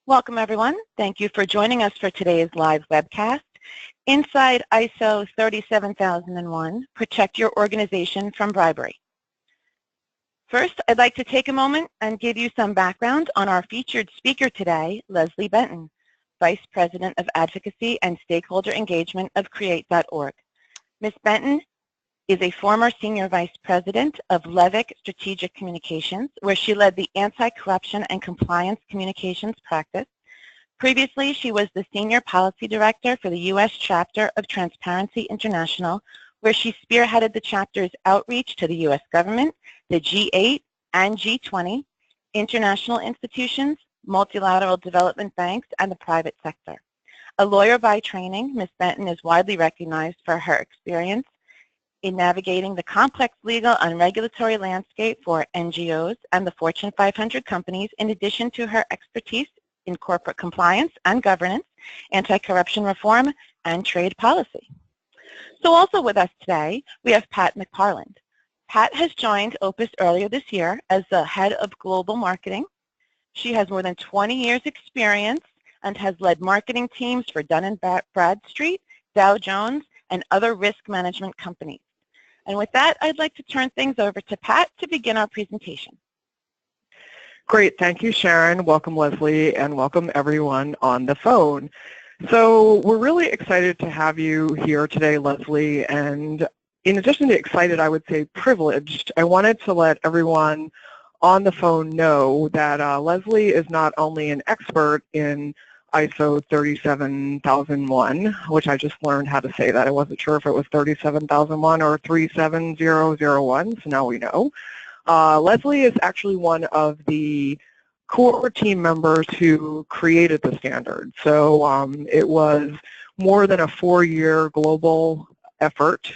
Welcome, everyone. Thank you for joining us for today's live webcast, Inside ISO 37001, Protect Your Organization from Bribery. First, I'd like to take a moment and give you some background on our featured speaker today, Leslie Benton, Vice President of Advocacy and Stakeholder Engagement of Create.org. Ms. Benton is a former Senior Vice President of Levick Strategic Communications, where she led the Anti-Corruption and Compliance Communications practice. Previously, she was the Senior Policy Director for the U.S. chapter of Transparency International, where she spearheaded the chapter's outreach to the U.S. government, the G8 and G20, international institutions, multilateral development banks, and the private sector. A lawyer by training, Ms. Benton is widely recognized for her experience in navigating the complex legal and regulatory landscape for NGOs and the Fortune 500 companies, in addition to her expertise in corporate compliance and governance, anti-corruption reform, and trade policy. So also with us today, we have Pat McParland. Pat has joined Opus earlier this year as the head of global marketing. She has more than 20 years experience and has led marketing teams for Dun & Bradstreet, Dow Jones, and other risk management companies. And with that, I'd like to turn things over to Pat to begin our presentation. Great, thank you, Sharon. Welcome, Leslie, and welcome everyone on the phone. So we're really excited to have you here today, Leslie, and in addition to excited, I would say privileged. I wanted to let everyone on the phone know that Leslie is not only an expert in ISO 37001, which I just learned how to say that. I wasn't sure if it was 37001 or 37001, so now we know. Leslie is actually one of the core team members who created the standard. So it was more than a 4-year global effort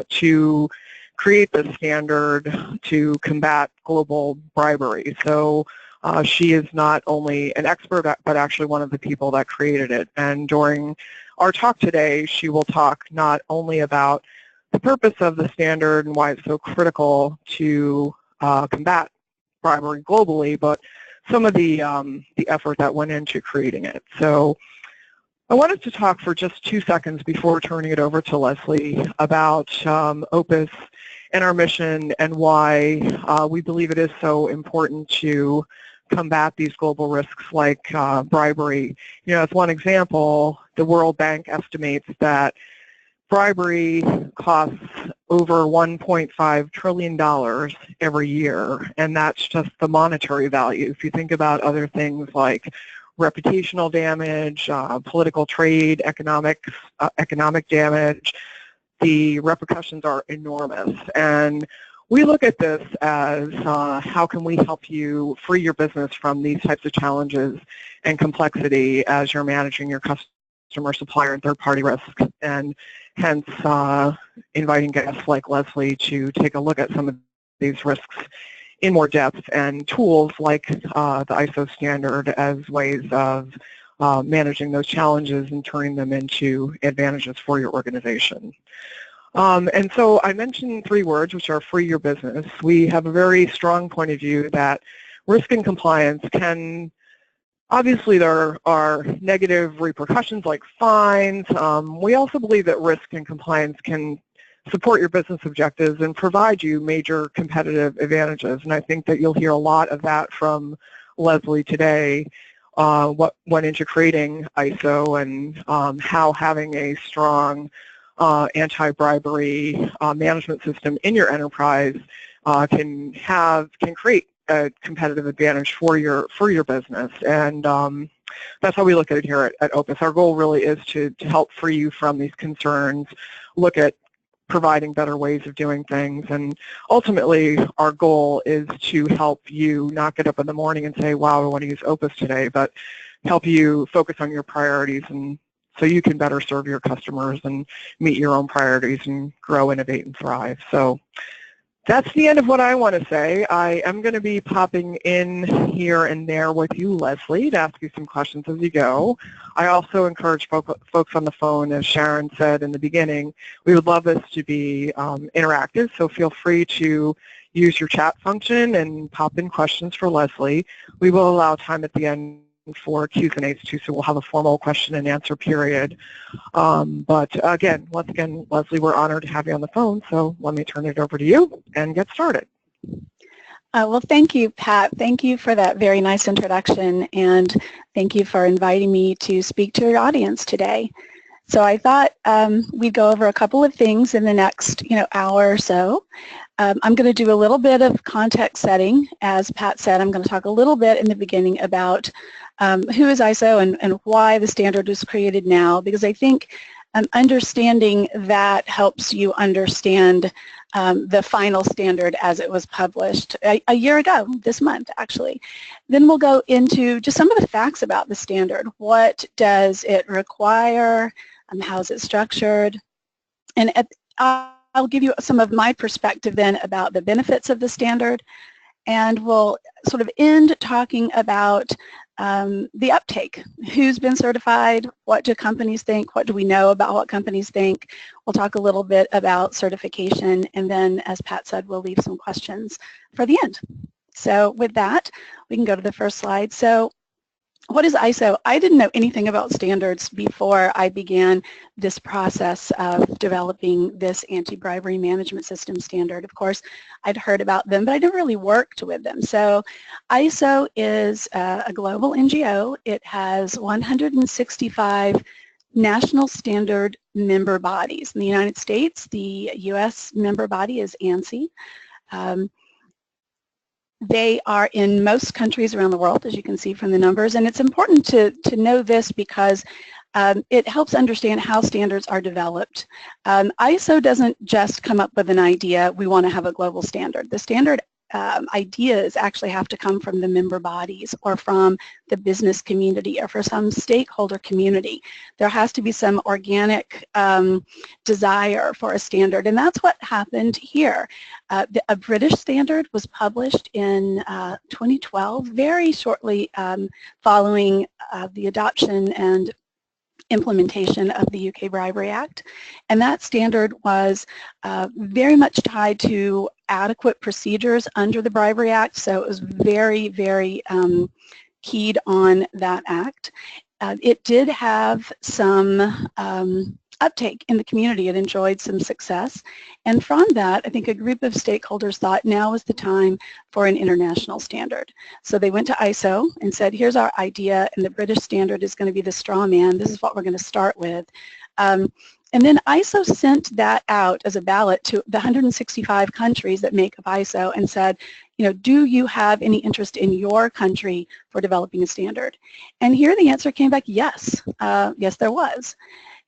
to create the standard to combat global bribery. So she is not only an expert, but actually one of the people that created it. And during our talk today, she will talk not only about the purpose of the standard and why it's so critical to combat bribery globally, but some of the effort that went into creating it. So I wanted to talk for just 2 seconds before turning it over to Leslie about Opus and our mission and why we believe it is so important to combat these global risks like bribery. You know, as one example, the World Bank estimates that bribery costs over $1.5 trillion every year, and that's just the monetary value. If you think about other things like reputational damage, political trade, economic damage, the repercussions are enormous. And we look at this as how can we help you free your business from these types of challenges and complexity as you're managing your customer, supplier, and third-party risks, and hence inviting guests like Leslie to take a look at some of these risks in more depth, and tools like the ISO standard as ways of managing those challenges and turning them into advantages for your organization. And so I mentioned 3 words, which are free your business. We have a very strong point of view that risk and compliance can, obviously there are negative repercussions like fines. We also believe that risk and compliance can support your business objectives and provide you major competitive advantages. And I think that you'll hear a lot of that from Leslie today, what went into creating ISO and how having a strong anti-bribery management system in your enterprise can create a competitive advantage for your business. And that's how we look at it here at Opus. Our goal really is to help free you from these concerns, look at providing better ways of doing things, and ultimately our goal is to help you not get up in the morning and say, wow, I want to use Opus today, but help you focus on your priorities and so you can better serve your customers and meet your own priorities and grow, innovate, and thrive. So that's the end of what I want to say. I am going to be popping in here and there with you, Leslie, to ask you some questions as you go. I also encourage folks on the phone, as Sharon said in the beginning, we would love this to be interactive, so feel free to use your chat function and pop in questions for Leslie. We will allow time at the end for Q's and A's too, so we'll have a formal question and answer period. But again, once again, Leslie, we're honored to have you on the phone, so let me turn it over to you and get started. Well, thank you, Pat. Thank you for that very nice introduction, and thank you for inviting me to speak to your audience today. So I thought we'd go over a couple of things in the next hour or so. I'm going to do a little bit of context setting. As Pat said, I'm going to talk a little bit in the beginning about who is ISO and why the standard was created now, because I think understanding that helps you understand the final standard as it was published a year ago, this month actually. Then we'll go into just some of the facts about the standard. What does it require? How is it structured? And I'll give you some of my perspective then about the benefits of the standard, and we'll sort of end talking about the uptake. Who's been certified? What do companies think? What do we know about what companies think? We'll talk a little bit about certification, and then, as Pat said, we'll leave some questions for the end. So with that, we can go to the first slide. So what is ISO? I didn't know anything about standards before I began this process of developing this Anti-Bribery Management Systems Standard. Of course, I'd heard about them, but I never really worked with them. So ISO is a global NGO. It has 165 national standard member bodies. In the United States, the U.S. member body is ANSI. They are in most countries around the world, as you can see from the numbers, and it's important to know this because it helps understand how standards are developed. ISO doesn't just come up with an idea, we want to have a global standard. The standard ideas actually have to come from the member bodies or from the business community or from some stakeholder community. There has to be some organic desire for a standard, and that's what happened here. A British standard was published in 2012, very shortly following the adoption and implementation of the UK Bribery Act, and that standard was very much tied to adequate procedures under the Bribery Act, so it was very, very keyed on that act. It did have some uptake in the community. It enjoyed some success, and from that I think a group of stakeholders thought now is the time for an international standard. So they went to ISO and said, here's our idea, and the British standard is going to be the straw man. This is what we're going to start with. And then ISO sent that out as a ballot to the 165 countries that make up ISO and said, do you have any interest in your country for developing a standard? And here the answer came back, yes. Yes, there was.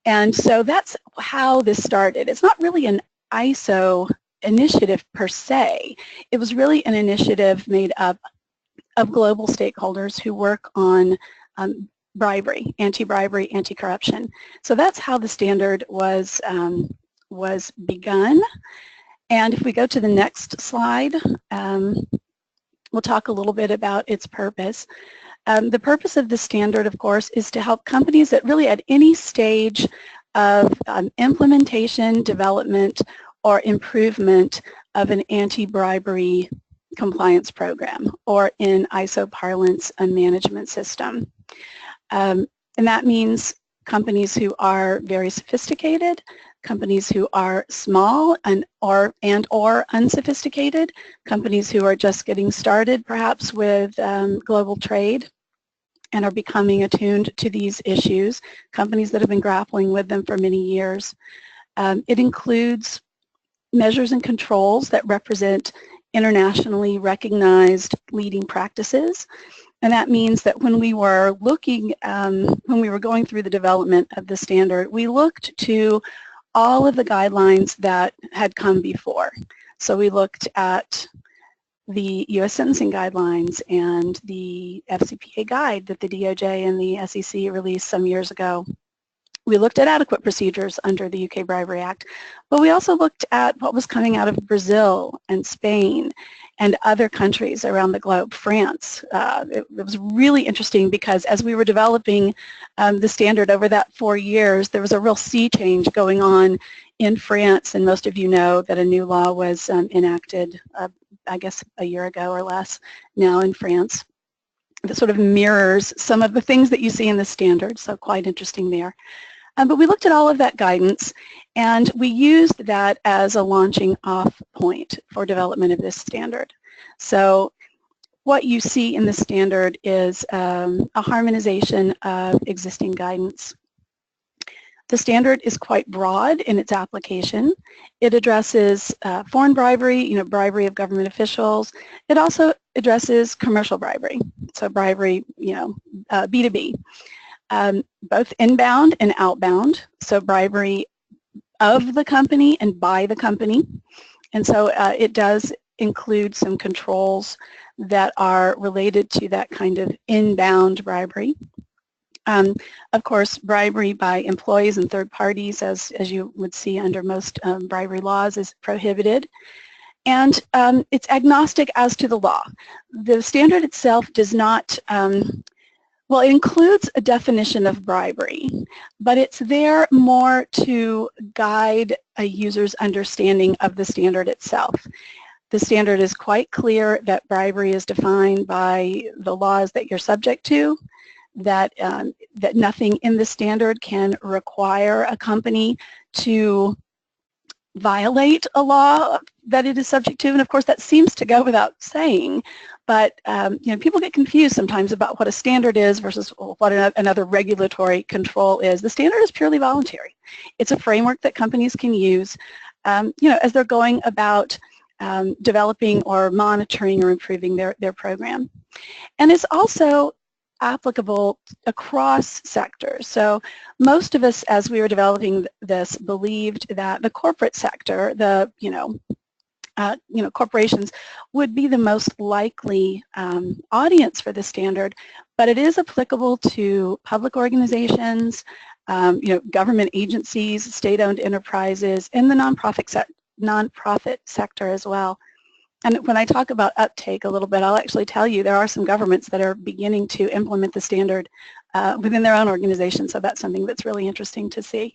And so that's how this started. It's not really an ISO initiative per se. It was really an initiative made up of global stakeholders who work on bribery, anti-bribery, anti-corruption. So that's how the standard was begun. And if we go to the next slide, we'll talk a little bit about its purpose. The purpose of the standard, of course, is to help companies that really at any stage of implementation, development, or improvement of an anti-bribery compliance program, or in ISO parlance, a management system. And that means companies who are very sophisticated, companies who are small and or unsophisticated, companies who are just getting started perhaps with global trade and are becoming attuned to these issues, companies that have been grappling with them for many years. It includes measures and controls that represent internationally recognized leading practices. And that means that when we were looking, when we were going through the development of the standard, we looked to all of the guidelines that had come before. So we looked at the U.S. sentencing guidelines and the FCPA guide that the DOJ and the SEC released some years ago. We looked at adequate procedures under the UK Bribery Act, but we also looked at what was coming out of Brazil and Spain and other countries around the globe, France. It was really interesting because as we were developing the standard over that 4 years, there was a real sea change going on in France, and most of you know that a new law was enacted, I guess a year ago or less now in France. that sort of mirrors some of the things that you see in the standard, so quite interesting there. But we looked at all of that guidance, and we used that as a launching off point for development of this standard. So what you see in the standard is a harmonization of existing guidance. The standard is quite broad in its application. It addresses foreign bribery, bribery of government officials. It also addresses commercial bribery, so bribery, B2B, both inbound and outbound, so bribery of the company and by the company. And so it does include some controls that are related to that kind of inbound bribery. Of course, bribery by employees and third parties, as you would see under most bribery laws, is prohibited. And it's agnostic as to the law. The standard itself does not, well, it includes a definition of bribery, but it's there more to guide a user's understanding of the standard itself. The standard is quite clear that bribery is defined by the laws that you're subject to, that nothing in the standard can require a company to violate a law that it is subject to, and of course that seems to go without saying, but people get confused sometimes about what a standard is versus what another regulatory control is. The standard is purely voluntary. It's a framework that companies can use as they're going about developing or monitoring or improving their program. And it's also applicable across sectors. So most of us, as we were developing this, believed that the corporate sector, the corporations, would be the most likely audience for the standard, but it is applicable to public organizations, government agencies, state-owned enterprises, and the nonprofit sector as well. And when I talk about uptake a little bit, I'll actually tell you there are some governments that are beginning to implement the standard within their own organization, so that's something that's really interesting to see.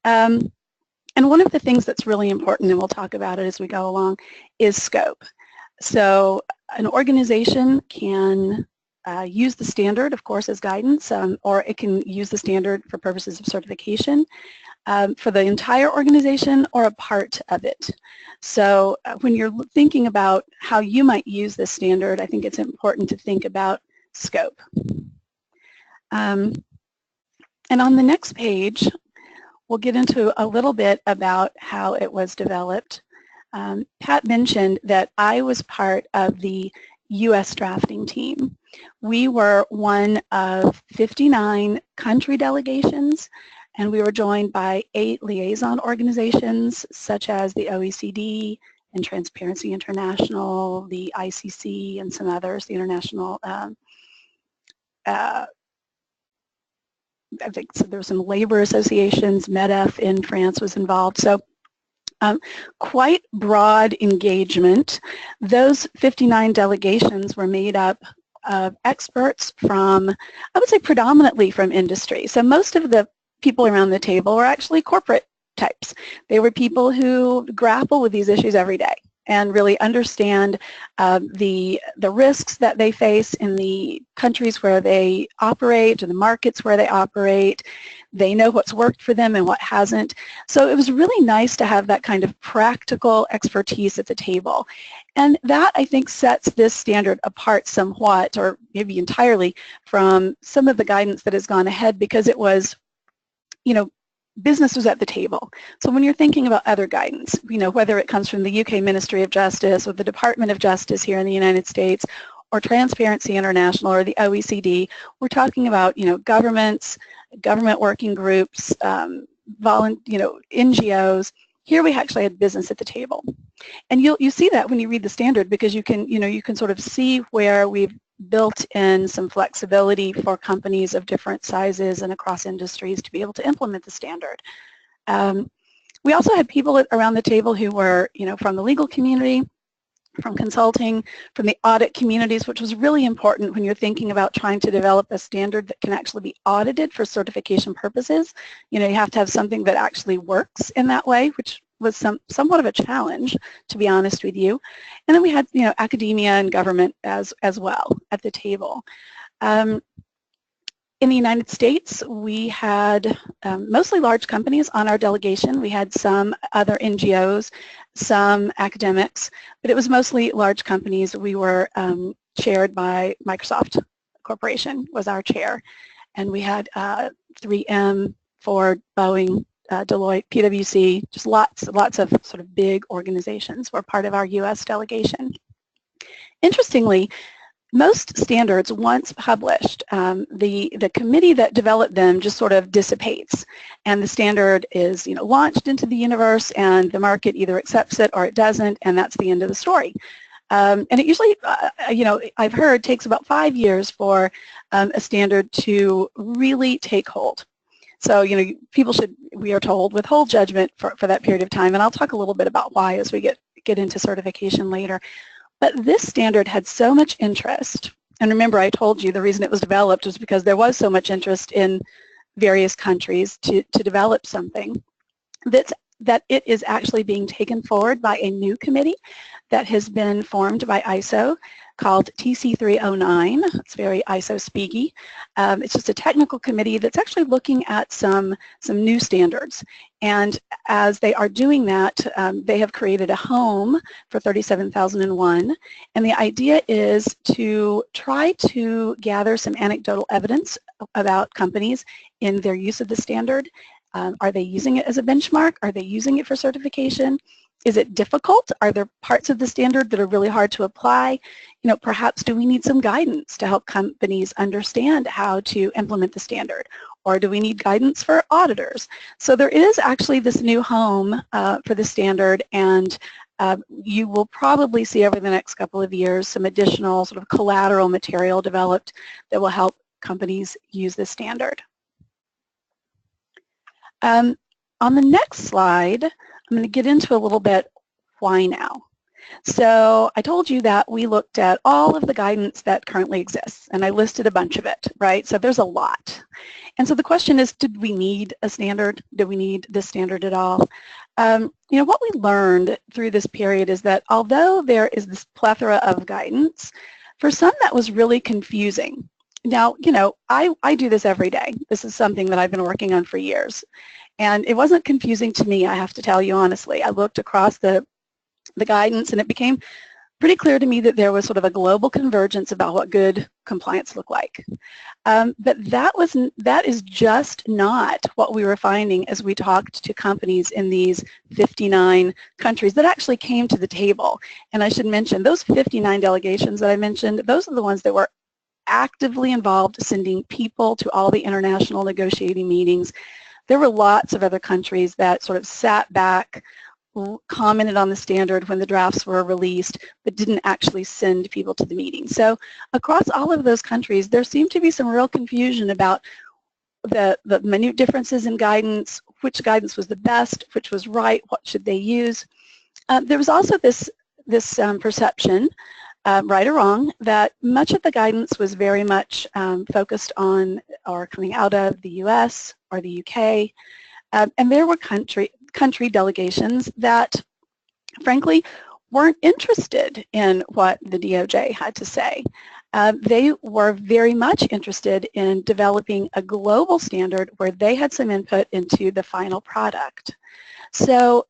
And one of the things that's really important, and we'll talk about it as we go along, is scope. So an organization can use the standard, of course, as guidance, or it can use the standard for purposes of certification for the entire organization or a part of it. So when you're thinking about how you might use this standard, I think it's important to think about scope. And on the next page, we'll get into a little bit about how it was developed. Pat mentioned that I was part of the U.S. drafting team. We were one of 59 country delegations, and we were joined by 8 liaison organizations such as the OECD and Transparency International, the ICC, and some others, the International, I think so there were some labor associations, MEDEF in France was involved. So quite broad engagement. Those 59 delegations were made up of experts from, I would say predominantly from industry. So most of the people around the table were actually corporate types. They were people who grapple with these issues every day and really understand the risks that they face in the countries where they operate or the markets where they operate. They know what's worked for them and what hasn't. So it was really nice to have that kind of practical expertise at the table. And that, I think, sets this standard apart somewhat, or maybe entirely, from some of the guidance that has gone ahead, because it was, business was at the table. So when you're thinking about other guidance, whether it comes from the UK Ministry of Justice or the Department of Justice here in the United States or Transparency International or the OECD, we're talking about, governments, government working groups, NGOs. Here we actually had business at the table. And you see that when you read the standard, because you can sort of see where we've built in some flexibility for companies of different sizes and across industries to be able to implement the standard. We also had people around the table who were, from the legal community, from consulting, from the audit communities, which was really important when you're thinking about trying to develop a standard that can actually be audited for certification purposes. You have to have something that actually works in that way, which was somewhat of a challenge, to be honest with you. And then we had, academia and government as well at the table. In the United States, we had mostly large companies on our delegation. We had some other NGOs, some academics, but it was mostly large companies. We were chaired by Microsoft Corporation was our chair, and we had 3M, Ford, Boeing, Deloitte, PwC, just lots of sort of big organizations were part of our U.S. delegation. Interestingly, most standards, once published, the committee that developed them just sort of dissipates, and the standard is launched into the universe, and the market either accepts it or it doesn't, and that's the end of the story. And it usually, I've heard, takes about 5 years for a standard to really take hold. So, people should, we are told, withhold judgment for that period of time, and I'll talk a little bit about why as we get into certification later. But this standard had so much interest, and remember I told you the reason it was developed was because there was so much interest in various countries to develop something, that it is actually being taken forward by a new committee that has been formed by ISO called TC309. It's very ISO-speaky. It's just a technical committee that's actually looking at some new standards. And as they are doing that, they have created a home for 37001. And the idea is to try to gather some anecdotal evidence about companies in their use of the standard. Are they using it as a benchmark? Are they using it for certification? Is it difficult? Are there parts of the standard that are really hard to apply? Perhaps do we need some guidance to help companies understand how to implement the standard? Or do we need guidance for auditors? So there is actually this new home for the standard, and you will probably see over the next couple of years some additional sort of collateral material developed that will help companies use the standard. On the next slide, I'm going to get into a little bit why now. So I told you that we looked at all of the guidance that currently exists, and I listed a bunch of it, right? So there's a lot. And so the question is, did we need a standard? Do we need this standard at all? What we learned through this period is that although there is this plethora of guidance, for some that was really confusing. Now, I do this every day. This is something that I've been working on for years. And it wasn't confusing to me, I have to tell you honestly. I looked across the guidance, and it became pretty clear to me that there was sort of a global convergence about what good compliance looked like. But that is just not what we were finding as we talked to companies in these 59 countries that actually came to the table. And I should mention, those 59 delegations that I mentioned, those are the ones that were actively involved sending people to all the international negotiating meetings. There were lots of other countries that sort of sat back, commented on the standard when the drafts were released, but didn't actually send people to the meeting. So across all of those countries, there seemed to be some real confusion about the minute differences in guidance, which guidance was the best, which was right, what should they use. There was also this perception, right or wrong, that much of the guidance was very much focused on or coming out of the US or the UK, and there were country delegations that frankly weren't interested in what the DOJ had to say. They were very much interested in developing a global standard where they had some input into the final product. So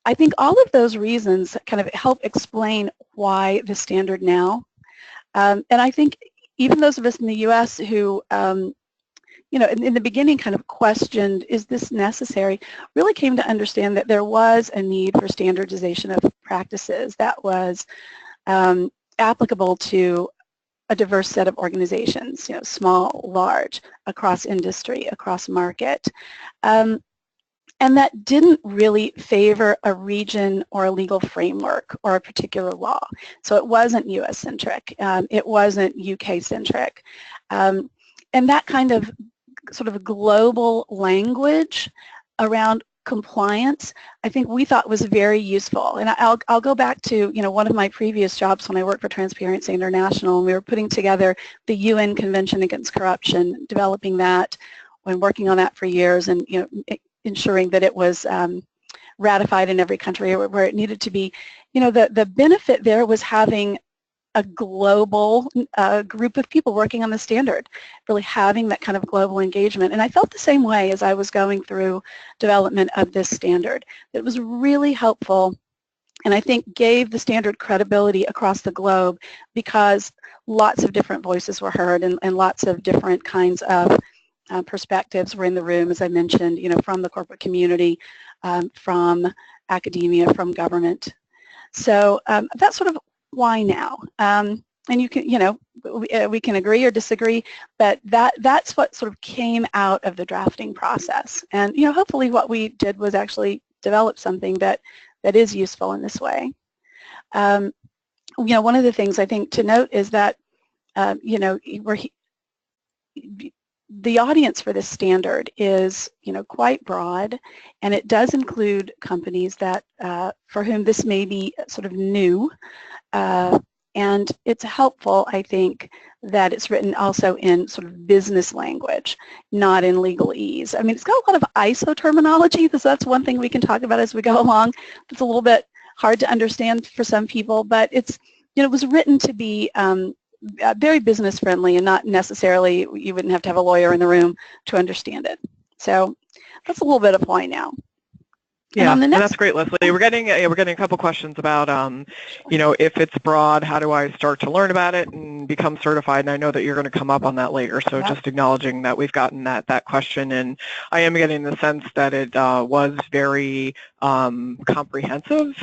I think all of those reasons kind of help explain why the standard now. And I think even those of us in the US who, in the beginning kind of questioned, is this necessary, really came to understand that there was a need for standardization of practices that was applicable to a diverse set of organizations, small, large, across industry, across market. And that didn't really favor a region or a legal framework or a particular law. So it wasn't US-centric. It wasn't UK-centric. And that kind of sort of global language around compliance, I think we thought was very useful. And I'll go back to, one of my previous jobs when I worked for Transparency International, and we were putting together the UN Convention Against Corruption, developing that, and working on that for years, and ensuring that it was ratified in every country where it needed to be. You know, the benefit there was having a global group of people working on the standard, really having that kind of global engagement. And I felt the same way as I was going through development of this standard. It was really helpful, and I think gave the standard credibility across the globe because lots of different voices were heard and lots of different kinds of perspectives were in the room, as I mentioned, you know, from the corporate community, from academia, from government. So that's sort of why now. And you can, you know, we can agree or disagree, but that's what sort of came out of the drafting process. And, you know, hopefully what we did was actually develop something that is useful in this way. You know, one of the things I think to note is that, you know, the audience for this standard is, you know, quite broad, and it does include companies that, for whom this may be sort of new, and it's helpful, I think, that it's written also in sort of business language, not in legalese. I mean, it's got a lot of ISO terminology, so that's one thing we can talk about as we go along. It's a little bit hard to understand for some people, but it's, you know, it was written to be very business friendly and not necessarily, you wouldn't have to have a lawyer in the room to understand it. So that's a little bit of why now. Yeah, and that's great, Leslie. We're getting a couple questions about, you know, if it's broad, how do I start to learn about it and become certified? And I know that you're going to come up on that later, so just acknowledging that we've gotten that question. And I am getting the sense that it was very comprehensive,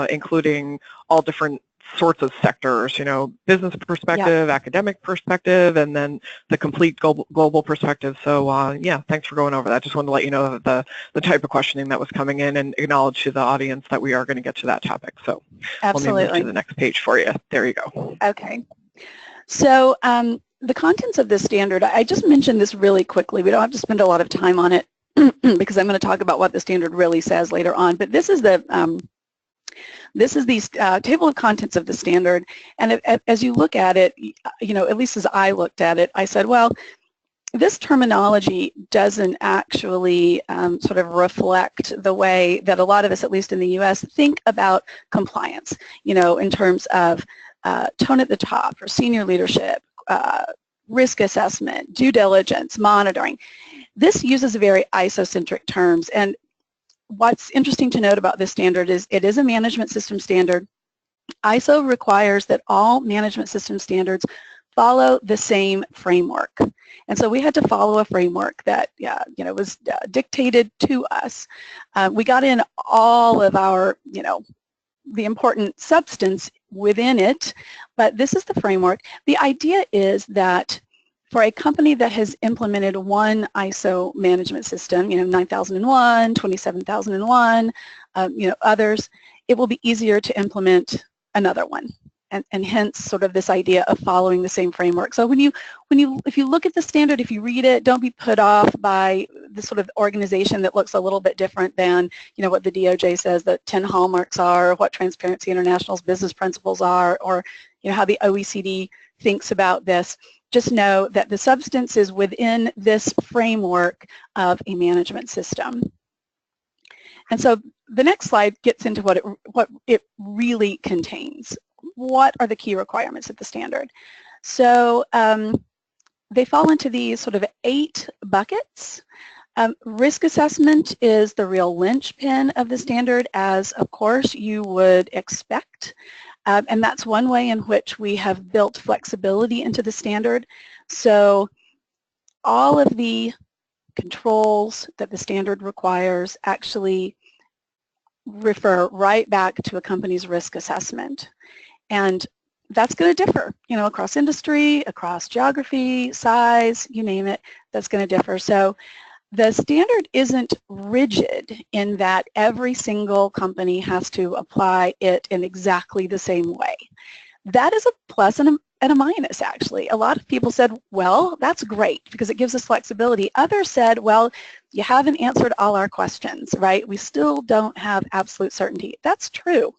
including all different sorts of sectors, you know, business perspective, academic perspective, and then the complete global perspective. So yeah, thanks for going over that. Just wanted to let you know that the type of questioning that was coming in, and acknowledge to the audience that we are going to get to that topic. So absolutely. Let me move to the next page for you. There you go. Okay. So the contents of this standard, I just mentioned this really quickly. We don't have to spend a lot of time on it because I'm going to talk about what the standard really says later on. But this is the table of contents of the standard, and as you look at it, you know, at least as I looked at it, I said, well, this terminology doesn't actually sort of reflect the way that a lot of us, at least in the U.S., think about compliance, you know, in terms of tone at the top or senior leadership, risk assessment, due diligence, monitoring. This uses very ISO-centric terms, and what's interesting to note about this standard is it is a management system standard. ISO requires that all management system standards follow the same framework. And so we had to follow a framework that, you know, was dictated to us. We got in all of our, you know, the important substance within it, but this is the framework. The idea is that for a company that has implemented one ISO management system, you know, 9001, 27001, you know, others, it will be easier to implement another one, and hence sort of this idea of following the same framework. So if you look at the standard, if you read it, don't be put off by the sort of organization that looks a little bit different than, you know, what the DOJ says that 10 hallmarks are, what Transparency International's business principles are, or, you know, how the OECD thinks about this. Just know that the substance is within this framework of a management system. And so the next slide gets into what it really contains. What are the key requirements of the standard? So they fall into these sort of 8 buckets. Risk assessment is the real linchpin of the standard, as of course you would expect. And that's one way in which we have built flexibility into the standard. So all of the controls that the standard requires actually refer right back to a company's risk assessment. And that's going to differ, you know, across industry, across geography, size, you name it, that's going to differ. So the standard isn't rigid in that every single company has to apply it in exactly the same way. That is a plus and a minus, actually. A lot of people said, well, that's great because it gives us flexibility. Others said, well, you haven't answered all our questions, right? We still don't have absolute certainty. That's true.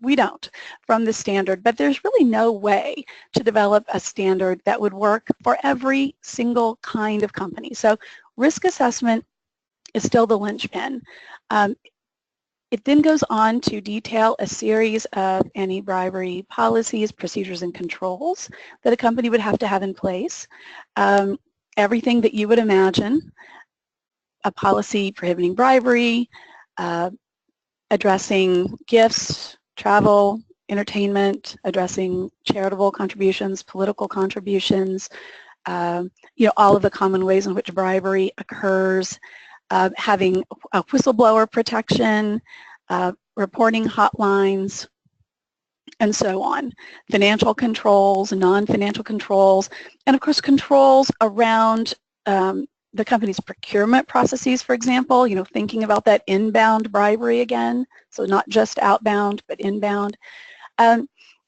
We don't from the standard, but there's really no way to develop a standard that would work for every single kind of company. So risk assessment is still the linchpin. It then goes on to detail a series of anti-bribery policies, procedures, and controls that a company would have to have in place. Everything that you would imagine, a policy prohibiting bribery, addressing gifts, travel, entertainment, addressing charitable contributions, political contributions, all of the common ways in which bribery occurs, having a whistleblower protection, reporting hotlines, and so on. Financial controls, non-financial controls, and of course controls around the company's procurement processes, for example, thinking about that inbound bribery again, so not just outbound, but inbound.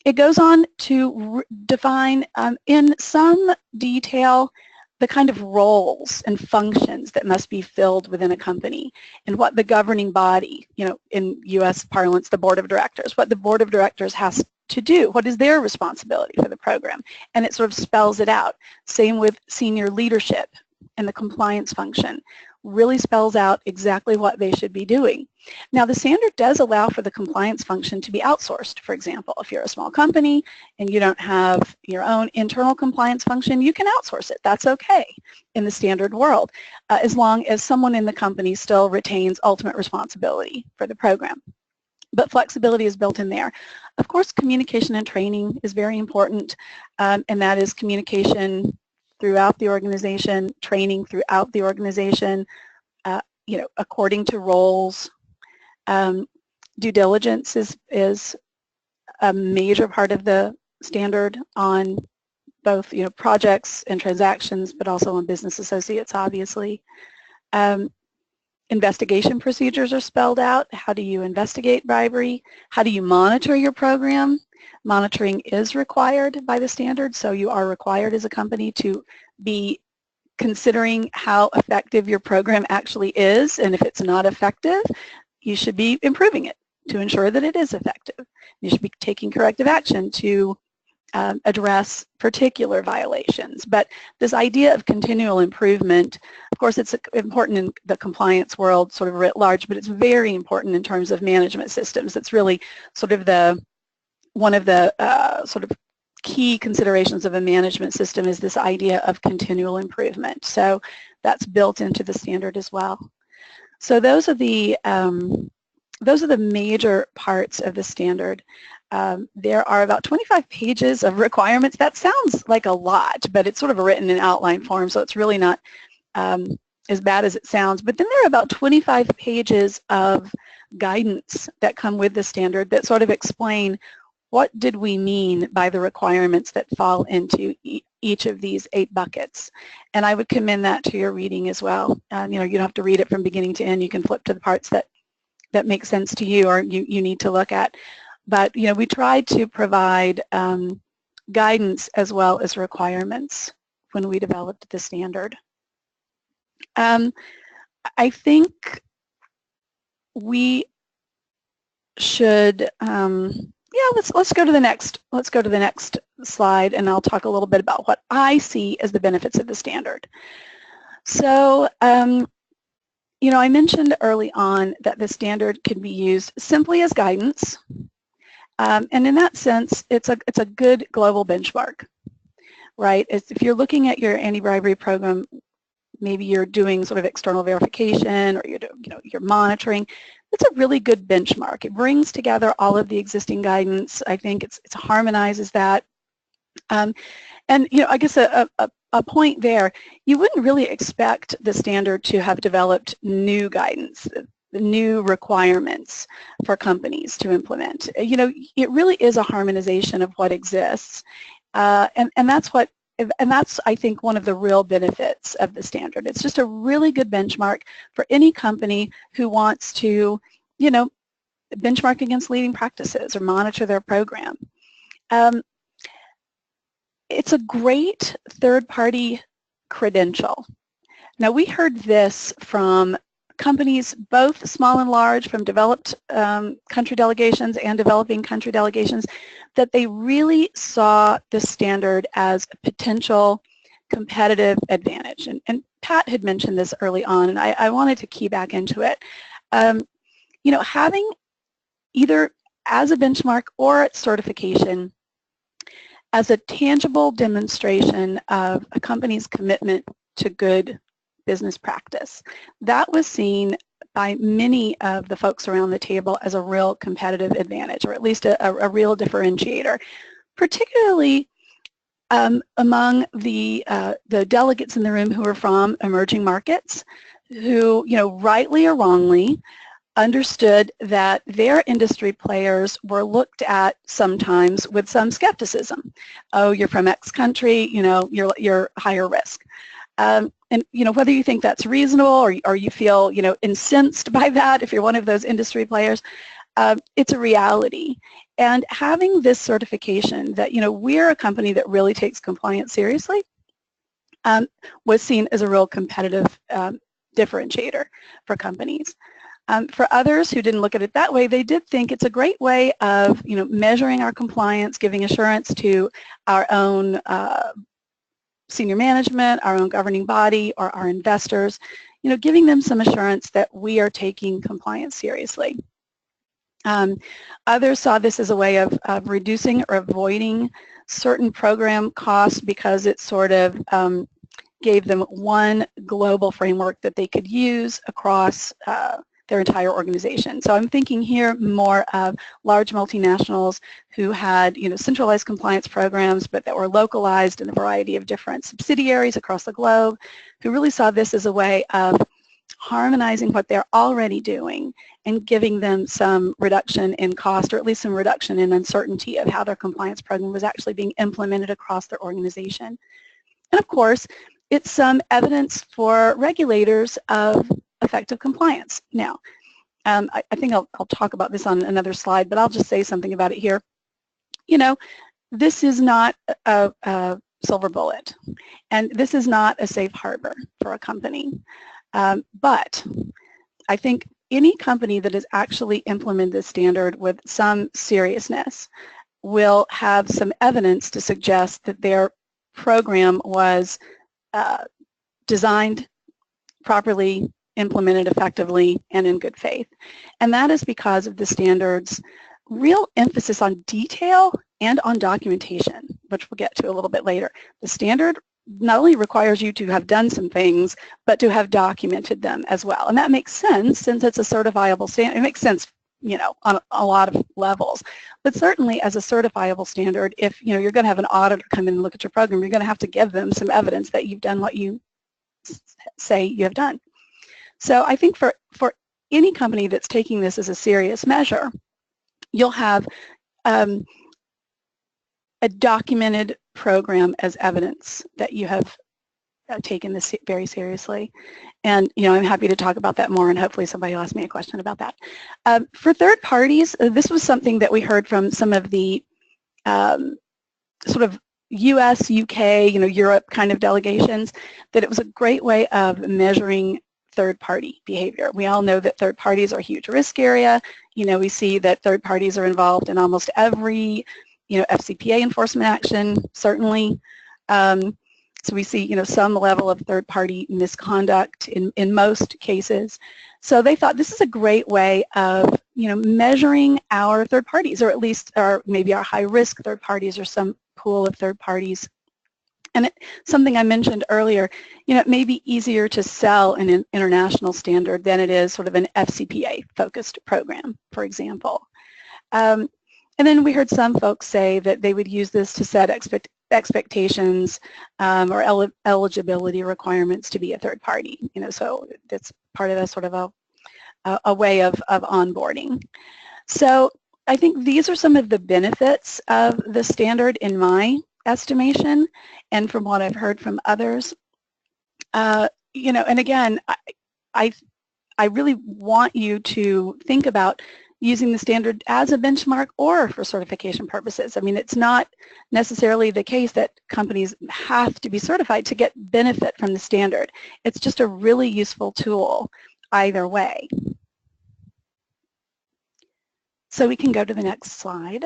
It goes on to define in some detail the kind of roles and functions that must be filled within a company and what the governing body, in U.S. parlance, the board of directors, what the board of directors has to do, what is their responsibility for the program, and it sort of spells it out. Same with senior leadership and the compliance function, really spells out exactly what they should be doing. Now, the standard does allow for the compliance function to be outsourced. For example, if you're a small company and you don't have your own internal compliance function, you can outsource it. That's okay in the standard world, as long as someone in the company still retains ultimate responsibility for the program. But flexibility is built in there. Of course, communication and training is very important, and that is communication throughout the organization, training throughout the organization, according to roles. Due diligence is a major part of the standard on both, projects and transactions, but also on business associates, obviously. Investigation procedures are spelled out. How do you investigate bribery? How do you monitor your program? Monitoring is required by the standard, so you are required as a company to be considering how effective your program actually is, and if it's not effective, you should be improving it to ensure that it is effective. You should be taking corrective action to address particular violations. But this idea of continual improvement, of course, it's important in the compliance world sort of writ large, but it's very important in terms of management systems. It's really sort of one of the sort of key considerations of a management system is this idea of continual improvement. So that's built into the standard as well. So those are the major parts of the standard. There are about 25 pages of requirements. That sounds like a lot, but it's sort of written in outline form, so it's really not as bad as it sounds. But then there are about 25 pages of guidance that come with the standard that sort of explain what did we mean by the requirements that fall into each of these 8 buckets. And I would commend that to your reading as well. You don't have to read it from beginning to end. You can flip to the parts that make sense to you or you need to look at. But we tried to provide guidance as well as requirements when we developed the standard. I think we should let's go to the next slide, and I'll talk a little bit about what I see as the benefits of the standard. So I mentioned early on that the standard can be used simply as guidance, and in that sense it's a good global benchmark, right? If you're looking at your anti-bribery program, maybe you're doing sort of external verification or you're monitoring, it's a really good benchmark. It brings together all of the existing guidance. I think it harmonizes that. And I guess a point there, you wouldn't really expect the standard to have developed new guidance, new requirements for companies to implement. It really is a harmonization of what exists, and that's, I think, one of the real benefits of the standard. It's just a really good benchmark for any company who wants to, benchmark against leading practices or monitor their program. It's a great third-party credential. Now, we heard this from companies, both small and large, from developed country delegations and developing country delegations, that they really saw the standard as a potential competitive advantage. And Pat had mentioned this early on, and I wanted to key back into it. having either as a benchmark or at certification as a tangible demonstration of a company's commitment to good business practice. That was seen by many of the folks around the table as a real competitive advantage, or at least a real differentiator, particularly among the delegates in the room who are from emerging markets, who, rightly or wrongly, understood that their industry players were looked at sometimes with some skepticism. Oh, you're from X country, you're higher risk. And whether you think that's reasonable or you feel incensed by that, if you're one of those industry players, it's a reality. And having this certification that we're a company that really takes compliance seriously was seen as a real competitive differentiator for companies. For others who didn't look at it that way, they did think it's a great way of measuring our compliance, giving assurance to our own senior management, our own governing body, or our investors, giving them some assurance that we are taking compliance seriously. Others saw this as a way of reducing or avoiding certain program costs because it sort of gave them one global framework that they could use across their entire organization. So I'm thinking here more of large multinationals who had centralized compliance programs but that were localized in a variety of different subsidiaries across the globe, who really saw this as a way of harmonizing what they're already doing and giving them some reduction in cost, or at least some reduction in uncertainty of how their compliance program was actually being implemented across their organization. And of course, it's some evidence for regulators of effective compliance. Now, I think I'll talk about this on another slide, but I'll just say something about it here. This is not a silver bullet, and this is not a safe harbor for a company. But I think any company that has actually implemented this standard with some seriousness will have some evidence to suggest that their program was designed properly, implemented effectively, and in good faith. And that is because of the standard's real emphasis on detail and on documentation, which we'll get to a little bit later. The standard not only requires you to have done some things, but to have documented them as well. And that makes sense since it's a certifiable standard. It makes sense, on a lot of levels. But certainly as a certifiable standard, if, you're going to have an auditor come in and look at your program, you're going to have to give them some evidence that you've done what you say you have done. So I think for any company that's taking this as a serious measure, you'll have a documented program as evidence that you have taken this very seriously. And, I'm happy to talk about that more, and hopefully somebody will ask me a question about that. For third parties, this was something that we heard from some of the sort of US, UK, Europe kind of delegations, that it was a great way of measuring third-party behavior. We all know that third parties are a huge risk area. We see that third parties are involved in almost every FCPA enforcement action, certainly. So we see, some level of third-party misconduct in most cases. So they thought this is a great way of, measuring our third parties, or at least, or maybe our high-risk third parties, or some pool of third parties. And something I mentioned earlier, it may be easier to sell an international standard than it is sort of an FCPA-focused program, for example. And then we heard some folks say that they would use this to set expectations or eligibility requirements to be a third party. So that's part of a sort of a way of onboarding. So I think these are some of the benefits of the standard in my estimation, and from what I've heard from others. And again, I really want you to think about using the standard as a benchmark or for certification purposes. I mean, it's not necessarily the case that companies have to be certified to get benefit from the standard. It's just a really useful tool either way. So we can go to the next slide.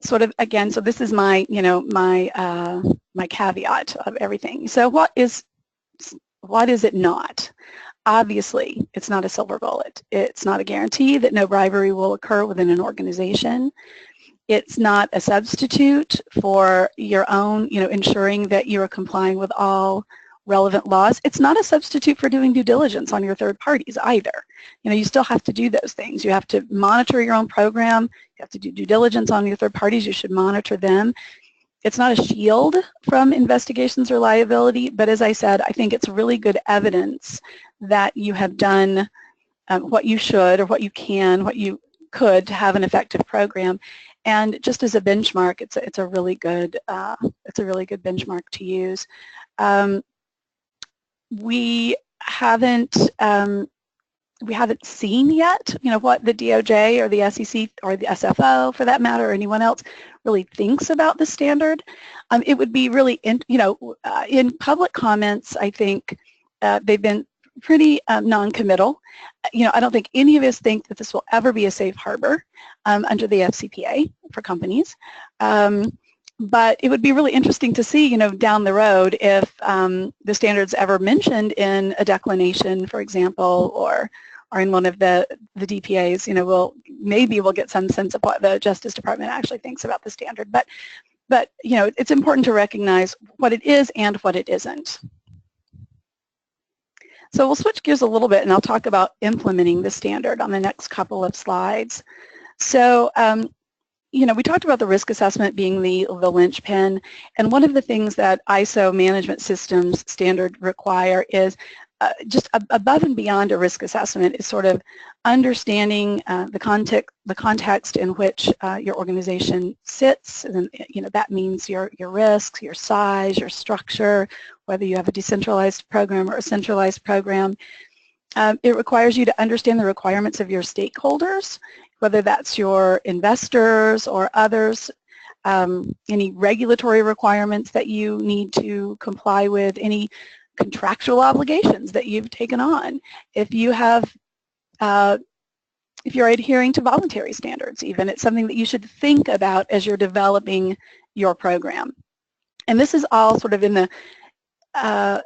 Sort of, again, so this is my, my caveat of everything. So what is it not? Obviously, it's not a silver bullet. It's not a guarantee that no bribery will occur within an organization. It's not a substitute for your own, ensuring that you are complying with all relevant laws. It's not a substitute for doing due diligence on your third parties either. You still have to do those things. You have to monitor your own program. You have to do due diligence on your third parties. You should monitor them. It's not a shield from investigations or liability, but as I said, I think it's really good evidence that you have done what you should or what you can, what you could to have an effective program. And just as a benchmark, it's a really good benchmark to use. We haven't seen yet, what the DOJ or the SEC or the SFO, for that matter, or anyone else really thinks about the standard. It would be really, in public comments, I think they've been pretty non-committal. I don't think any of us think that this will ever be a safe harbor under the FCPA for companies. But it would be really interesting to see, down the road if the standard's ever mentioned in a declination, for example, or in one of the DPAs. Maybe we'll get some sense of what the Justice Department actually thinks about the standard. But it's important to recognize what it is and what it isn't. So we'll switch gears a little bit, and I'll talk about implementing the standard on the next couple of slides. So, we talked about the risk assessment being the linchpin, and one of the things that ISO Management Systems Standard require is just above and beyond a risk assessment is sort of understanding the context in which your organization sits, and that means your risks, your size, your structure, whether you have a decentralized program or a centralized program. It requires you to understand the requirements of your stakeholders, whether that's your investors or others, any regulatory requirements that you need to comply with, any contractual obligations that you've taken on. If you have, if you're adhering to voluntary standards even, it's something that you should think about as you're developing your program. And this is all sort of in the part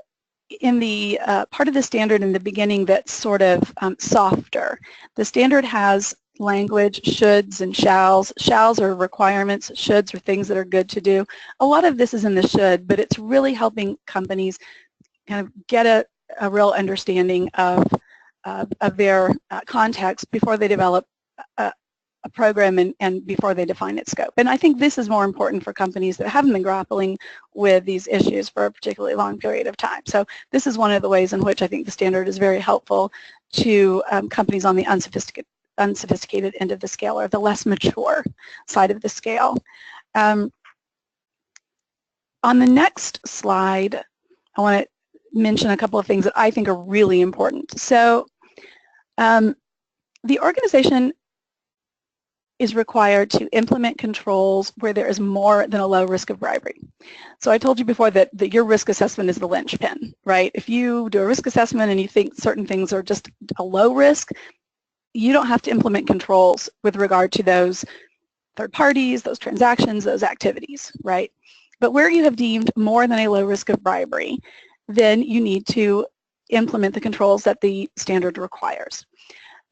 of the standard in the beginning that's sort of softer. The standard has language, shoulds and shalls. Shalls are requirements, shoulds are things that are good to do. A lot of this is in the should, but it's really helping companies kind of get a real understanding of their context before they develop a program and before they define its scope. And I think this is more important for companies that haven't been grappling with these issues for a particularly long period of time. So this is one of the ways in which I think the standard is very helpful to companies on the unsophisticated end of the scale, or the less mature side of the scale. On the next slide, I want to mention a couple of things that I think are really important. So the organization is required to implement controls where there is more than a low risk of bribery. So I told you before that your risk assessment is the linchpin, right? If you do a risk assessment and you think certain things are just a low risk, you don't have to implement controls with regard to those third parties, those transactions, those activities, right? But where you have deemed more than a low risk of bribery, then you need to implement the controls that the standard requires.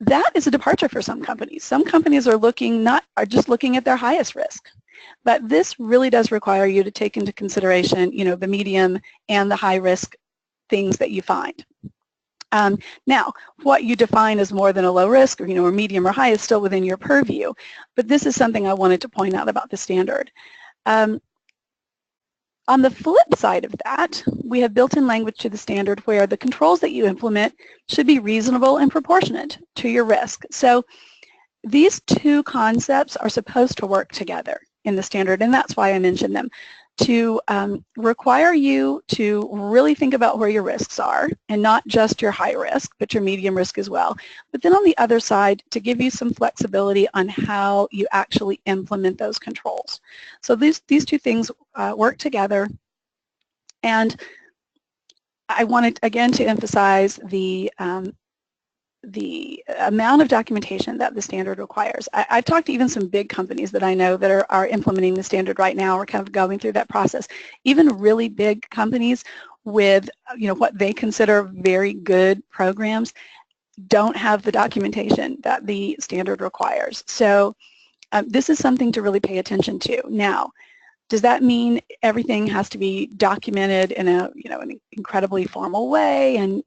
That is a departure for some companies. Some companies are just looking at their highest risk. But this really does require you to take into consideration, the medium and the high risk things that you find. Now, what you define as more than a low risk, or medium or high, is still within your purview. But this is something I wanted to point out about the standard. On the flip side of that, we have built-in language to the standard where the controls that you implement should be reasonable and proportionate to your risk. So these two concepts are supposed to work together in the standard, and that's why I mentioned them, to require you to really think about where your risks are, and not just your high risk, but your medium risk as well. But then on the other side, to give you some flexibility on how you actually implement those controls. So these two things work together, and I wanted again to emphasize the the amount of documentation that the standard requires. I've talked to even some big companies that I know that are implementing the standard right now. We're kind of going through that process. Even really big companies with what they consider very good programs don't have the documentation that the standard requires. So this is something to really pay attention to. Now, does that mean everything has to be documented in an incredibly formal way and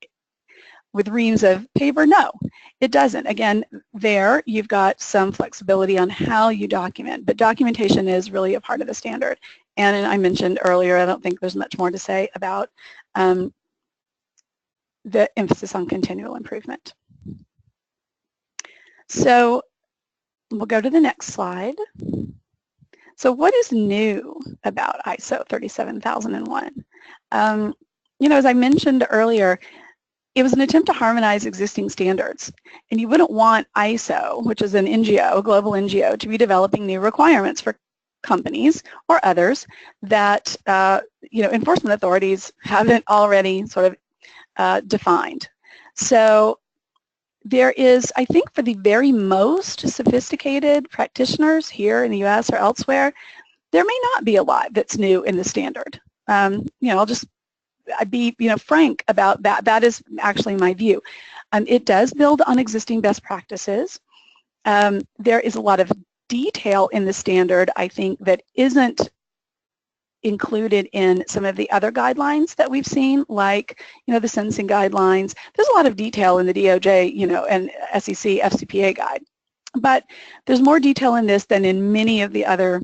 with reams of paper? No, it doesn't. Again, there you've got some flexibility on how you document, but documentation is really a part of the standard. And I mentioned earlier, I don't think there's much more to say about the emphasis on continual improvement. So we'll go to the next slide. So what is new about ISO 37001? As I mentioned earlier, it was an attempt to harmonize existing standards, and you wouldn't want ISO, which is an NGO, a global NGO, to be developing new requirements for companies or others that enforcement authorities haven't already sort of defined. So there is, I think, for the very most sophisticated practitioners here in the U.S. or elsewhere, there may not be a lot that's new in the standard. I'd be frank about that. That is actually my view. It does build on existing best practices. There is a lot of detail in the standard, I think, that isn't included in some of the other guidelines that we've seen, like the sentencing guidelines. There's a lot of detail in the DOJ, and SEC FCPA guide, but there's more detail in this than in many of the other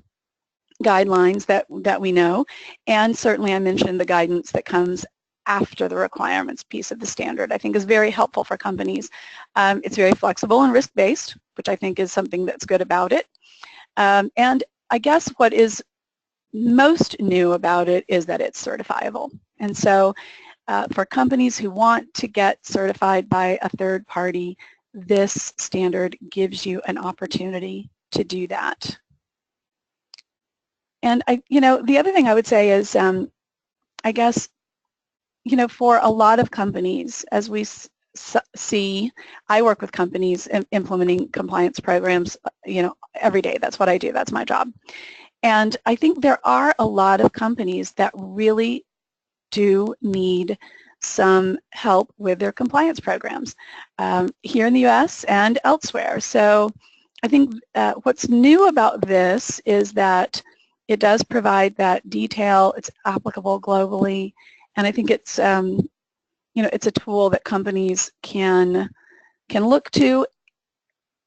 guidelines that we know, and certainly I mentioned the guidance that comes after the requirements piece of the standard, I think is very helpful for companies. It's very flexible and risk-based, which I think is something that's good about it. And I guess what is most new about it is that it's certifiable. And so for companies who want to get certified by a third party, this standard gives you an opportunity to do that. And the other thing I would say is, I guess, for a lot of companies, as we see, I work with companies implementing compliance programs, every day. That's what I do. That's my job. And I think there are a lot of companies that really do need some help with their compliance programs here in the U.S. and elsewhere. So I think what's new about this is that it does provide that detail. It's applicable globally, and I think it's it's a tool that companies can look to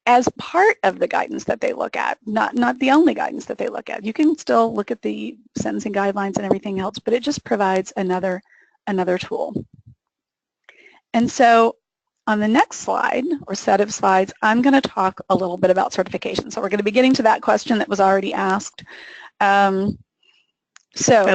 as part of the guidance that they look at, not the only guidance that they look at. You can still look at the sentencing guidelines and everything else, but it just provides another tool. And so on the next slide, or set of slides, I'm going to talk a little bit about certification. So we're going to be getting to that question that was already asked. And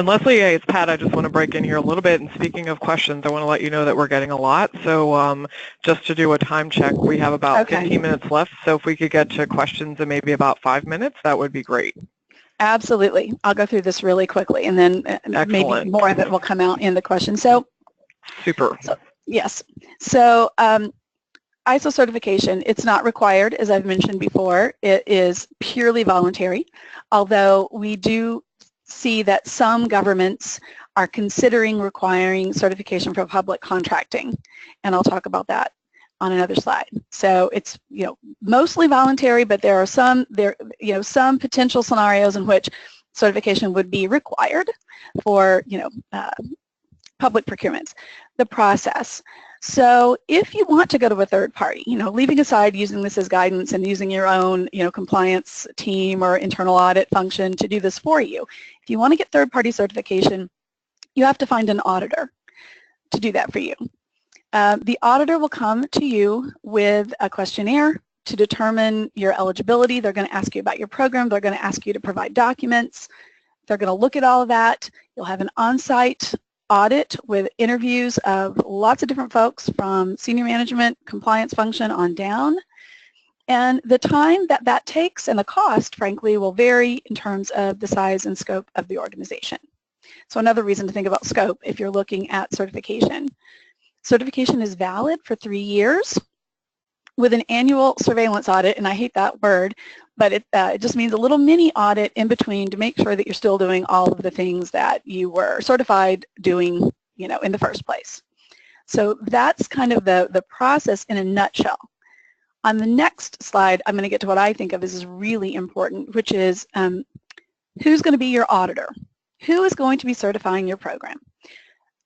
Leslie, it's Pat. I just want to break in here a little bit. And speaking of questions, I want to let you know that we're getting a lot. So just to do a time check, we have about 15 minutes left. So if we could get to questions in maybe about 5 minutes, that would be great. Absolutely. I'll go through this really quickly, and then maybe more of it will come out in the question. So, super. Yes. So ISO certification, it's not required, as I've mentioned before. It is purely voluntary, although we do see that some governments are considering requiring certification for public contracting, and I'll talk about that on another slide. So it's mostly voluntary, but there are some potential scenarios in which certification would be required for public procurements. The process. So if you want to go to a third party, leaving aside using this as guidance and using your own, compliance team or internal audit function to do this for you, if you want to get third-party certification, you have to find an auditor to do that for you. The auditor will come to you with a questionnaire to determine your eligibility. They're going to ask you about your program. They're going to ask you to provide documents. They're going to look at all of that. You'll have an on-site audit with interviews of lots of different folks from senior management, compliance function on down. And the time that takes and the cost, frankly, will vary in terms of the size and scope of the organization. So another reason to think about scope if you're looking at certification. Certification is valid for 3 years. with an annual surveillance audit, and I hate that word, but it just means a little mini audit in between to make sure that you're still doing all of the things that you were certified doing, in the first place. So that's kind of the process in a nutshell. On the next slide, I'm going to get to what I think of as is really important, which is who's going to be your auditor? Who is going to be certifying your program?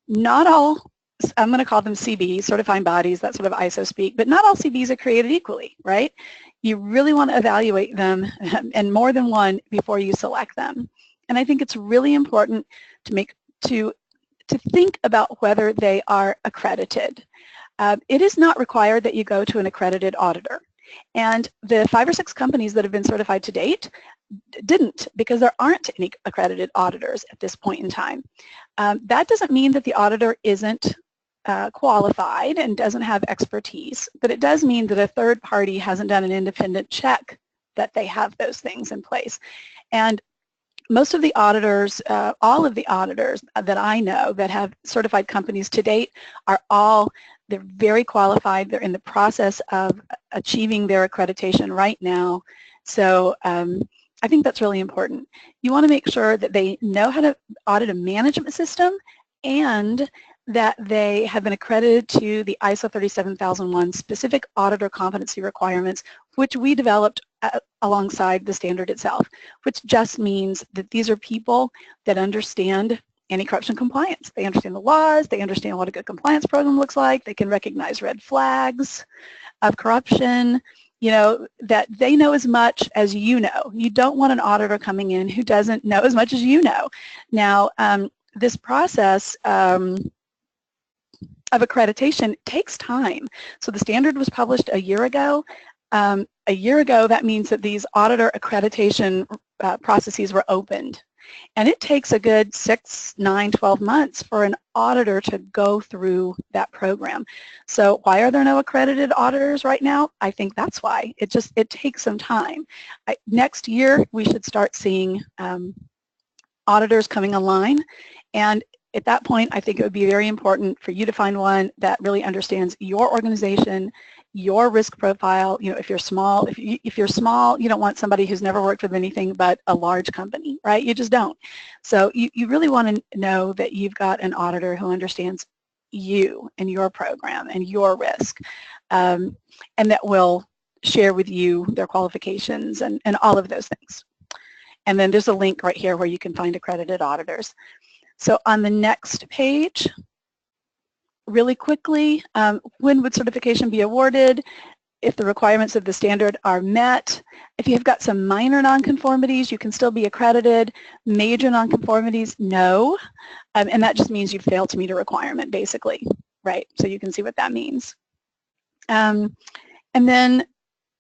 Not all, I'm going to call them CBs, certifying bodies, that sort of ISO speak, but not all CBs are created equally, right? You really want to evaluate them and more than one before you select them. And I think it's really important to think about whether they are accredited. It is not required that you go to an accredited auditor. And the 5 or 6 companies that have been certified to date didn't, because there aren't any accredited auditors at this point in time. That doesn't mean that the auditor isn't qualified and doesn't have expertise, but it does mean that a third party hasn't done an independent check that they have those things in place. And most of the auditors, all of the auditors that I know that have certified companies to date they're very qualified. They're in the process of achieving their accreditation right now. So I think that's really important. You want to make sure that they know how to audit a management system and that they have been accredited to the ISO 37001 specific auditor competency requirements, which we developed alongside the standard itself, which just means that these are people that understand anti-corruption compliance. They understand the laws, they understand what a good compliance program looks like, they can recognize red flags of corruption, that they know as much as you know. You don't want an auditor coming in who doesn't know as much as you know. Now, this process of accreditation takes time. So the standard was published a year ago. That means that these auditor accreditation processes were opened. And it takes a good 6, 9, 12 months for an auditor to go through that program. So why are there no accredited auditors right now? I think that's why. It takes some time. Next year, we should start seeing auditors coming online. And at that point, I think it would be very important for you to find one that really understands your organization, your risk profile. If you're small, if you're small, you don't want somebody who's never worked with anything but a large company, right? You just don't. So you really want to know that you've got an auditor who understands you and your program and your risk, and that will share with you their qualifications and all of those things. And then there's a link right here where you can find accredited auditors. So on the next page, really quickly, when would certification be awarded? If the requirements of the standard are met. If you've got some minor nonconformities, you can still be accredited. Major nonconformities, no. And that just means you've failed to meet a requirement, basically, right? So you can see what that means. And then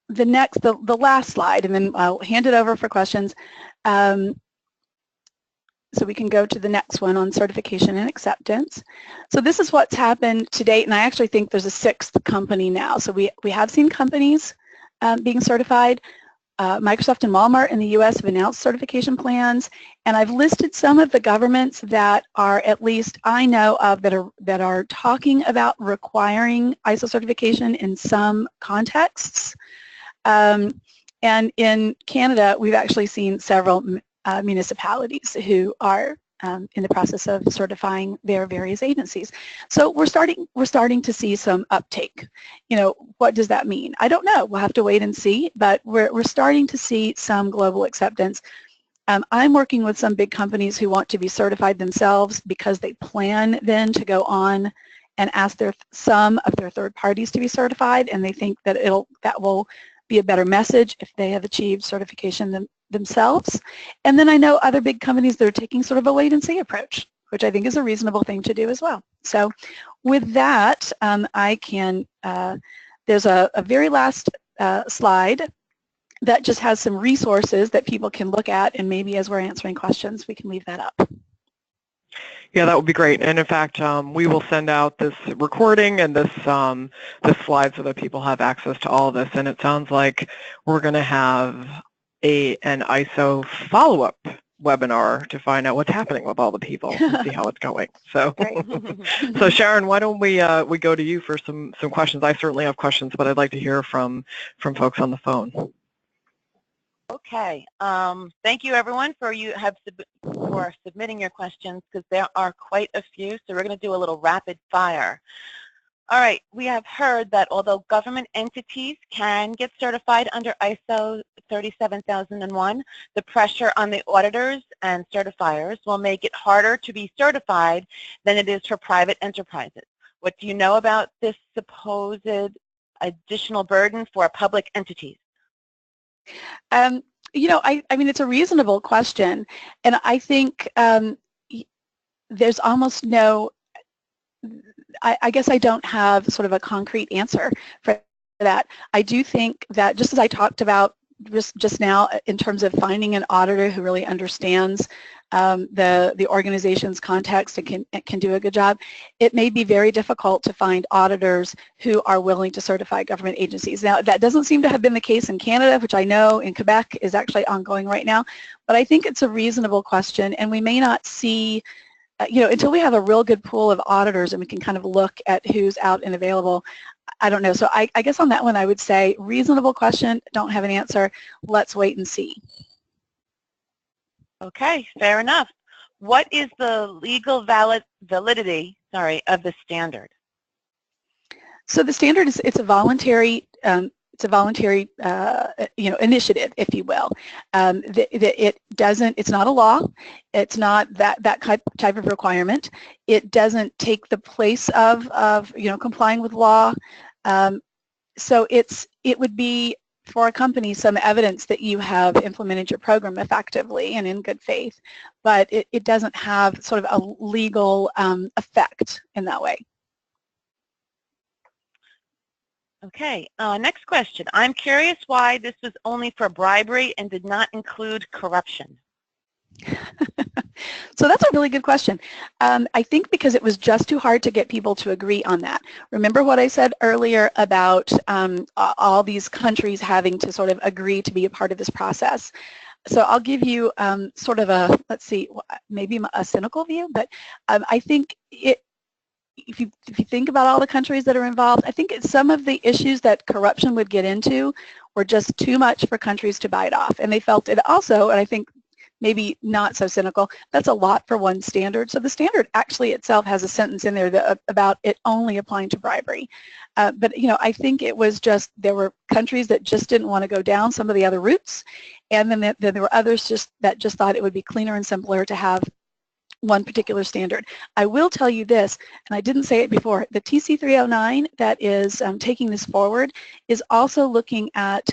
the last slide, and then I'll hand it over for questions. So we can go to the next one on certification and acceptance. So this is what's happened to date, and I actually think there's a 6th company now. So we have seen companies being certified. Microsoft and Walmart in the US have announced certification plans, and I've listed some of the governments that are, at least I know of, that are talking about requiring ISO certification in some contexts. And in Canada, we've actually seen several municipalities who are in the process of certifying their various agencies. So we're starting to see some uptake. What does that mean? I don't know. We'll have to wait and see, but we're starting to see some global acceptance. I'm working with some big companies who want to be certified themselves because they plan then to go on and ask some of their third parties to be certified, and they think that that will be a better message if they have achieved certification themselves. And then I know other big companies that are taking sort of a wait and see approach, which I think is a reasonable thing to do as well. So with that, there's a very last slide that just has some resources that people can look at, and maybe as we're answering questions, we can leave that up. Yeah, that would be great. And in fact, we will send out this recording and this slide so that people have access to all of this. And it sounds like we're going to have an ISO follow-up webinar to find out what's happening with all the people and see how it's going. So, Great. so Sharon, why don't we go to you for some questions? I certainly have questions, but I'd like to hear from folks on the phone. Okay. Thank you, everyone, for submitting your questions, because there are quite a few. So we're going to do a little rapid fire. All right. We have heard that although government entities can get certified under ISO 37001, the pressure on the auditors and certifiers will make it harder to be certified than it is for private enterprises. What do you know about this supposed additional burden for public entities? You know, I mean, it's a reasonable question, and I think there's almost no, I guess I don't have sort of a concrete answer for that. I do think that, just as I talked about just now in terms of finding an auditor who really understands the organization's context and can do a good job, it may be very difficult to find auditors who are willing to certify government agencies. Now, that doesn't seem to have been the case in Canada, which I know in Quebec is actually ongoing right now, but I think it's a reasonable question, and we may not see, you know, until we have a real good pool of auditors and we can kind of look at who's out and available. I don't know. So I guess on that one I would say reasonable question, don't have an answer, let's wait and see. Okay, fair enough. What is the legal validity of the standard? So the standard is, it's a voluntary you know, initiative, if you will. It's not a law. It's not that type of requirement. It doesn't take the place of you know, complying with law. So it would be, for a company, some evidence that you have implemented your program effectively and in good faith, but it doesn't have sort of a legal effect in that way. Okay, next question. I'm curious why this was only for bribery and did not include corruption. So that's a really good question. I think because it was just too hard to get people to agree on that. Remember what I said earlier about all these countries having to sort of agree to be a part of this process. So I'll give you sort of a, let's see, maybe a cynical view, but I think if you think about all the countries that are involved, I think some of the issues that corruption would get into were just too much for countries to bite off. And they felt it also, and I think maybe not so cynical, that's a lot for one standard. So the standard actually itself has a sentence in there about it only applying to bribery. But you know, I think it was just, there were countries that just didn't want to go down some of the other routes, and then there were others that just thought it would be cleaner and simpler to have one particular standard. I will tell you this, and I didn't say it before, the TC 309 that is taking this forward is also looking at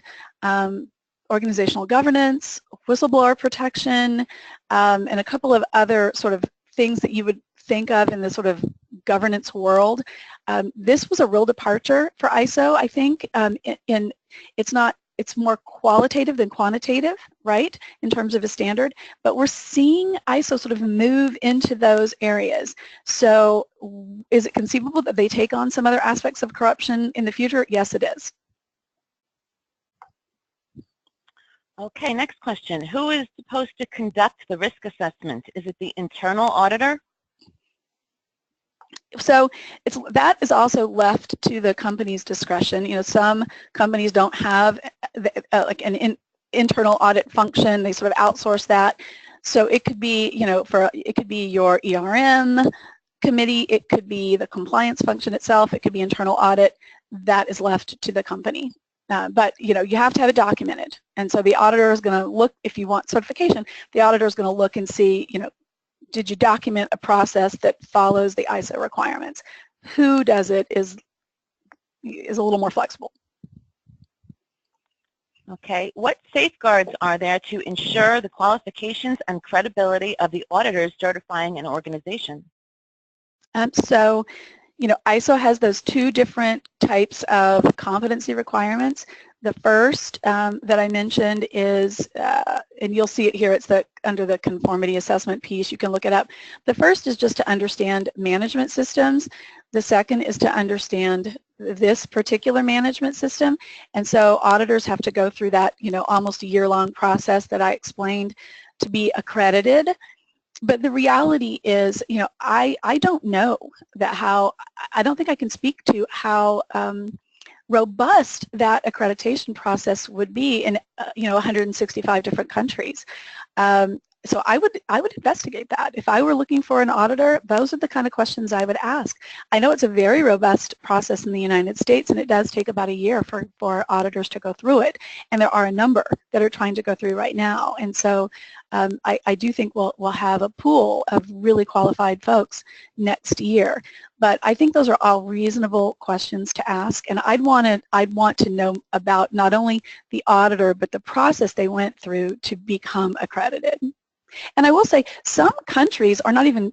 organizational governance, whistleblower protection, and a couple of other sort of things that you would think of in the sort of governance world. This was a real departure for ISO, I think. It's more qualitative than quantitative, right, in terms of a standard, but we're seeing ISO sort of move into those areas. So is it conceivable that they take on some other aspects of corruption in the future? Yes, it is. Okay, next question. Who is supposed to conduct the risk assessment? Is it the internal auditor? So that is also left to the company's discretion. You know, some companies don't have like an internal audit function. They sort of outsource that. So it could be, you know, it could be your ERM committee. It could be the compliance function itself. It could be internal audit. That is left to the company. But you know, you have to have it documented, and so the auditor is going to look, if you want certification, the auditor is going to look and see, you know, did you document a process that follows the ISO requirements? Who does it is a little more flexible. Okay, what safeguards are there to ensure the qualifications and credibility of the auditors certifying an organization? So, you know, ISO has those two different types of competency requirements. The first that I mentioned is, and you'll see it here, it's under the conformity assessment piece, you can look it up. The first is just to understand management systems. The second is to understand this particular management system. And so auditors have to go through that, you know, almost a year-long process that I explained. to be accredited. But the reality is, you know, I don't know that I don't think I can speak to how robust that accreditation process would be in, you know, 165 different countries. So I would investigate that. If I were looking for an auditor, those are the kind of questions I would ask. I know it's a very robust process in the United States, and it does take about a year for auditors to go through it. And there are a number that are trying to go through right now. And so I do think we'll have a pool of really qualified folks next year. But I think those are all reasonable questions to ask, and I'd want to know about not only the auditor but the process they went through to become accredited. And I will say some countries are not even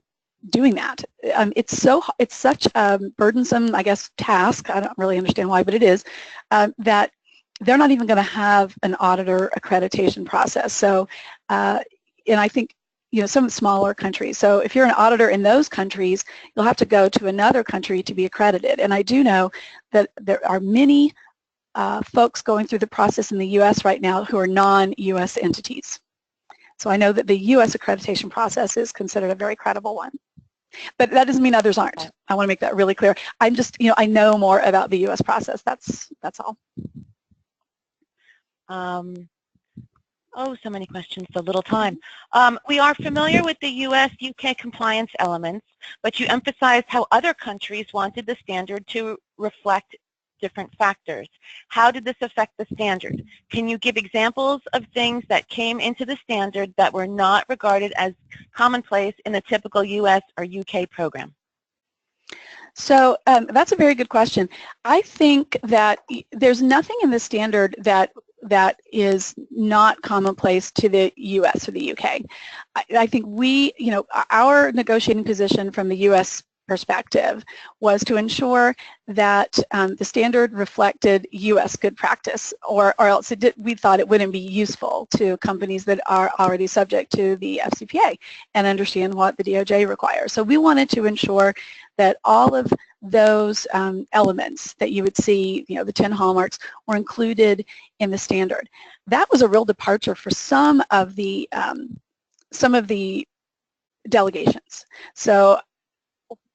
doing that. It's such a burdensome, I guess, task. I don't really understand why, but it is that they're not even going to have an auditor accreditation process. So, and I think, you know, some smaller countries. So if you're an auditor in those countries, you'll have to go to another country to be accredited. And I do know that there are many folks going through the process in the U.S. right now who are non-U.S. entities. So I know that the U.S. accreditation process is considered a very credible one. But that doesn't mean others aren't. I want to make that really clear. I'm just, you know, I know more about the U.S. process. That's all. Oh, so many questions, so little time. We are familiar with the U.S.-UK compliance elements, but you emphasized how other countries wanted the standard to reflect different factors. How did this affect the standard? Can you give examples of things that came into the standard that were not regarded as commonplace in the typical U.S. or UK program? So that's a very good question. I think that there's nothing in the standard that is not commonplace to the U.S. or the UK. I think we, you know, our negotiating position from the U.S. perspective was to ensure that the standard reflected U.S. good practice, or else we thought it wouldn't be useful to companies that are already subject to the FCPA and understand what the DOJ requires. So we wanted to ensure that all of those elements that you would see, you know, the 10 hallmarks, were included in the standard. That was a real departure for some of the delegations. So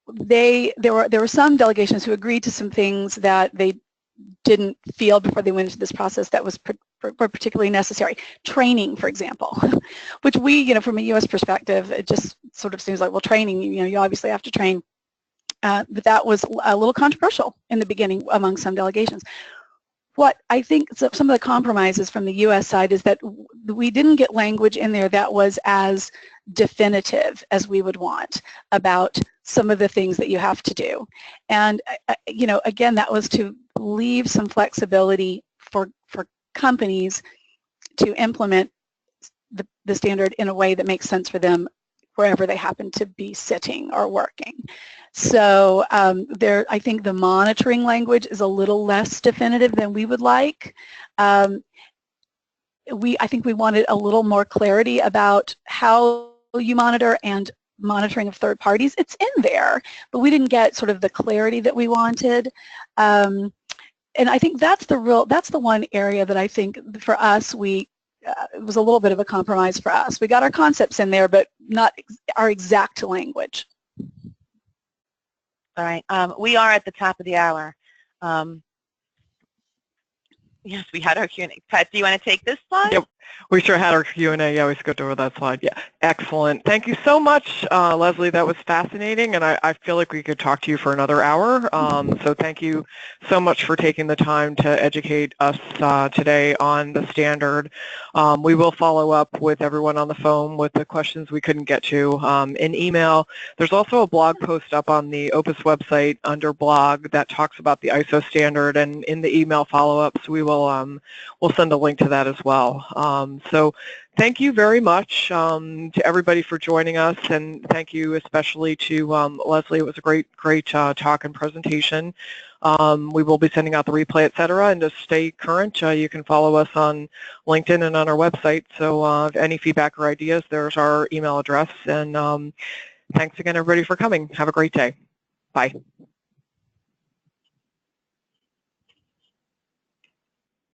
there were some delegations who agreed to some things that they didn't feel before they went into this process that was particularly necessary. Training, for example, which we, you know, from a U.S. perspective, it just sort of seems like, well, training, you know, you obviously have to train. But that was a little controversial in the beginning among some delegations. What I think some of the compromises from the U.S. side is that we didn't get language in there that was as definitive as we would want about some of the things that you have to do. And, you know, again, that was to leave some flexibility for companies to implement the standard in a way that makes sense for them wherever they happen to be sitting or working. So I think the monitoring language is a little less definitive than we would like. I think we wanted a little more clarity about how you monitor and monitoring of third parties. It's in there, but we didn't get sort of the clarity that we wanted. And I think that's the one area that I think for us it was a little bit of a compromise for us. We got our concepts in there, but not our exact language. All right. We are at the top of the hour. Yes, we had our Q&A. Pat, do you want to take this slide? Yep. We sure had our Q&A. Yeah, we skipped over that slide. Yeah, excellent. Thank you so much, Leslie. That was fascinating, and I feel like we could talk to you for another hour. So thank you so much for taking the time to educate us today on the standard. We will follow up with everyone on the phone with the questions we couldn't get to in email. There's also a blog post up on the Opus website under blog that talks about the ISO standard, and in the email follow-ups we will we'll send a link to that as well. So thank you very much to everybody for joining us, and thank you especially to Leslie. It was a great talk and presentation. We will be sending out the replay, etc. And to stay current, you can follow us on LinkedIn and on our website. So any feedback or ideas, there's our email address. And thanks again, everybody, for coming. Have a great day. Bye.